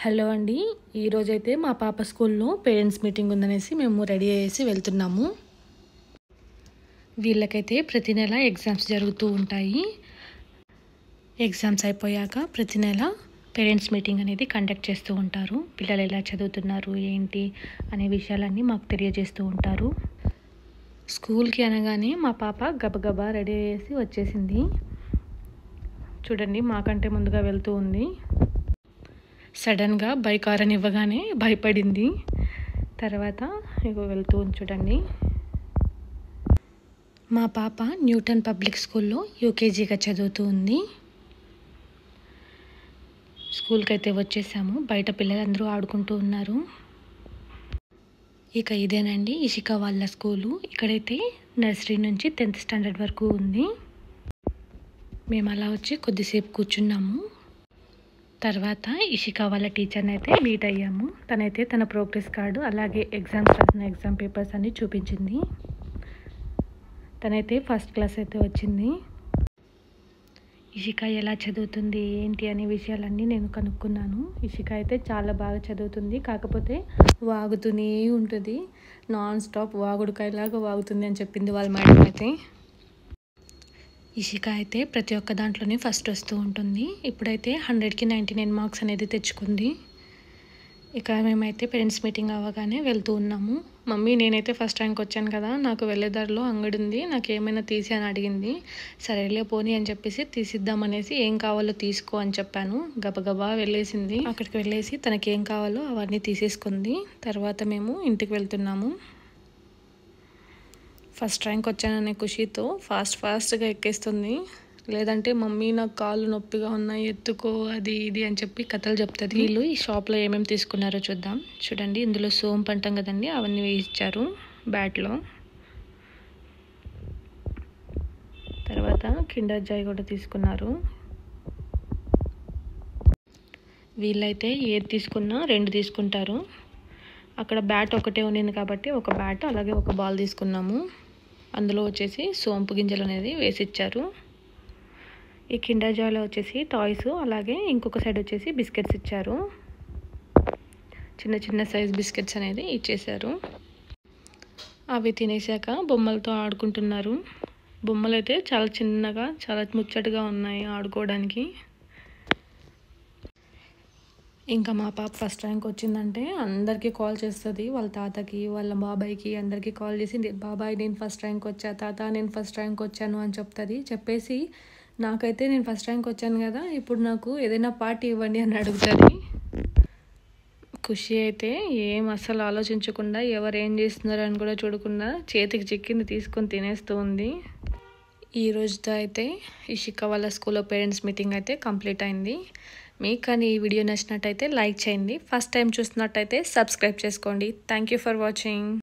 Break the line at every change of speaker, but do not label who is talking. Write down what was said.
Hello అండి. ఈరోజైతే మా పాప స్కూల్లో పేరెంట్స్ మీటింగ్ ఉందనేసి మేము రెడీ అయ్యేసి వెళ్తున్నాము. వీళ్ళకైతే ప్రతి నెల ఎగ్జామ్స్ జరుగుతూ ఉంటాయి. ఎగ్జామ్స్ అయిపోయాక ప్రతి నెల పేరెంట్స్ మీటింగ్ అనేది కండక్ట్ చేస్తూ ఉంటారు. పిల్లలు ఎలా చదువుతున్నారు ఏంటి అనే విషయాలన్నీ మాకు తెలియజేస్తూ ఉంటారు. స్కూల్కి అనగానే మా పాప గబగబా రెడీ అయ్యేసి వచ్చేసింది. చూడండి, మాకంటే ముందుగా వెళ్తూ ఉంది. సడన్గా బైక్ హారన్ ఇవ్వగానే భయపడింది. తర్వాత వెళ్తూ ఉంది చూడండి. మా పాప న్యూటన్ పబ్లిక్ స్కూల్లో యూకేజీగా చదువుతూ ఉంది. స్కూల్కి అయితే వచ్చేసాము. బయట పిల్లలందరూ ఆడుకుంటూ ఉన్నారు. ఇక ఇదేనండి ఇషిక వాళ్ళ స్కూలు. ఇక్కడైతే నర్సరీ నుంచి 10th స్టాండర్డ్ వరకు ఉంది. మేము అలా వచ్చి కొద్దిసేపు కూర్చున్నాము. తర్వాత ఇషిక వాళ్ళ టీచర్ని అయితే మీట్ అయ్యాము. తనైతే తన ప్రోగ్రెస్ కార్డు అలాగే ఎగ్జామ్స్ రాసిన ఎగ్జామ్ పేపర్స్ అన్నీ చూపించింది. తనైతే ఫస్ట్ క్లాస్ అయితే వచ్చింది. ఇషిక ఎలా చదువుతుంది ఏంటి అనే విషయాలన్నీ నేను కనుక్కున్నాను. ఇషిక అయితే చాలా బాగా చదువుతుంది. కాకపోతే వాగుతూనే ఉంటుంది. నాన్ స్టాప్ వాగుడుకాయలాగా వాగుతుంది అని చెప్పింది వాళ్ళ మేడం అయితే. ఇషిక అయితే ప్రతి ఒక్క దాంట్లోనే ఫస్ట్ వస్తూ ఉంటుంది. ఇప్పుడైతే 100కి 99 మార్క్స్ అనేది తెచ్చుకుంది. ఇక మేమైతే పేరెంట్స్ మీటింగ్ అవ్వగానే వెళ్తూ ఉన్నాము. మమ్మీ, నేనైతే ఫస్ట్ ర్యాంక్ వచ్చాను కదా, నాకు వెళ్ళేదారిలో అంగడి ఉంది, నాకు ఏమైనా తీసి అని అడిగింది. సరేలే పోనీ అని చెప్పేసి తీసిద్దామనేసి ఏం కావాలో తీసుకో అని చెప్పాను. గబగబా వెళ్ళేసింది. అక్కడికి వెళ్ళేసి తనకి ఏం కావాలో అవన్నీ తీసేసుకుంది. తర్వాత మేము ఇంటికి వెళ్తున్నాము. ఫస్ట్ ర్యాంక్ వచ్చాననే ఖుషితో ఫాస్ట్గా ఎక్కేస్తుంది. లేదంటే మమ్మీ నాకు కాళ్ళు నొప్పిగా ఉన్నాయి, ఎత్తుకో అది ఇది అని చెప్పి కథలు చెప్తుంది. వీళ్ళు ఈ షాప్లో ఏమేమి తీసుకున్నారో చూద్దాం. చూడండి, ఇందులో సోంపు అంటాం కదండి, అవన్నీ వేయించారు బ్యాట్లో. తర్వాత కిండర్ జాయ్ కూడా తీసుకున్నారు. వీళ్ళైతే ఏది తీసుకున్నా 2 తీసుకుంటారు. అక్కడ బ్యాట్ ఒకటే ఉండింది కాబట్టి ఒక బ్యాట్ అలాగే ఒక బాల్ తీసుకున్నాము. అందులో వచ్చేసి సోంపు గింజలు అనేది వేసిచ్చారు. ఈ కిండర్ జాయ్లో వచ్చేసి టాయ్స్ అలాగే ఇంకొక సైడ్ వచ్చేసి బిస్కెట్స్ ఇచ్చారు. చిన్న చిన్న సైజ్ బిస్కెట్స్ అనేది ఇచ్చేశారు. అవి తినేసాక బొమ్మలతో ఆడుకుంటున్నారు. బొమ్మలు అయితే చాలా చిన్నగా చాలా ముచ్చటగా ఉన్నాయి ఆడుకోవడానికి. ఇంకా మా పాప ఫస్ట్ ర్యాంక్ వచ్చిందంటే అందరికీ కాల్ చేస్తుంది. వాళ్ళ తాతకి వాళ్ళ బాబాయ్కి అందరికీ కాల్ చేసి, బాబాయ్ నేను ఫస్ట్ ర్యాంక్ వచ్చా, తాత నేను ఫస్ట్ ర్యాంక్ వచ్చాను అని చెప్తుంది. చెప్పేసి నాకైతే నేను ఫస్ట్ ర్యాంక్ వచ్చాను కదా, ఇప్పుడు నాకు ఏదైనా పార్టీ ఇవ్వండి అని అడుగుతుంది. ఖుషి అయితే ఏం అస్సలు ఆలోచించకుండా ఎవరు ఏం చేస్తున్నారు అని కూడా చూడకుండా చేతికి చిక్కింది తీసుకొని తినేస్తూ ఉంది. ఈ రోజుతో అయితే ఇషిక వాళ్ళ స్కూల్లో పేరెంట్స్ మీటింగ్ అయితే కంప్లీట్ అయింది. మీకు కానీ ఈ వీడియో నచ్చినట్టయితే లైక్ చేయండి. ఫస్ట్ టైం చూస్తున్నట్టయితే సబ్స్క్రైబ్ చేసుకోండి. Thank you for watching.